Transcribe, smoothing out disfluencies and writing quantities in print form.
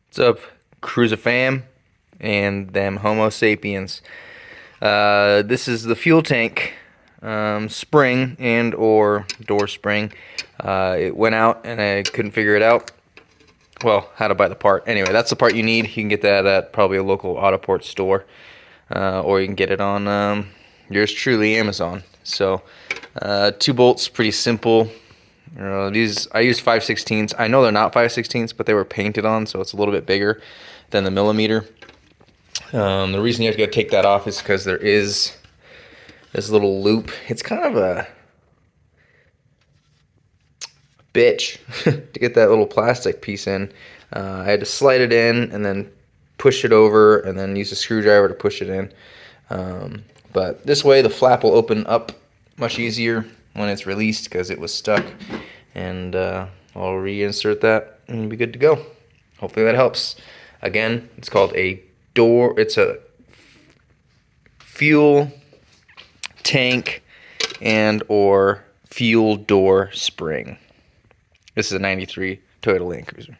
What's up, Cruiser fam and them Homo sapiens? This is the fuel tank spring and or door spring. It went out and I couldn't figure it out. Well, how to buy the part. Anyway, that's the part you need. You can get that at probably a local Autoport store, or you can get it on yours truly, Amazon. So, 2 bolts, pretty simple. These I used 5/16. I know they're not 5/16, but they were painted on, so it's a little bit bigger than the millimeter. The reason you have to go take that off is because there is this little loop. It's kind of a bitch to get that little plastic piece in. I had to slide it in and then push it over and then use a screwdriver to push it in. But this way the flap will open up much easier when it's released because it was stuck. And I'll reinsert that and we'll be good to go. Hopefully that helps. Again, it's called a door. It's a fuel tank and or fuel door spring. This is a 93 Toyota Land Cruiser.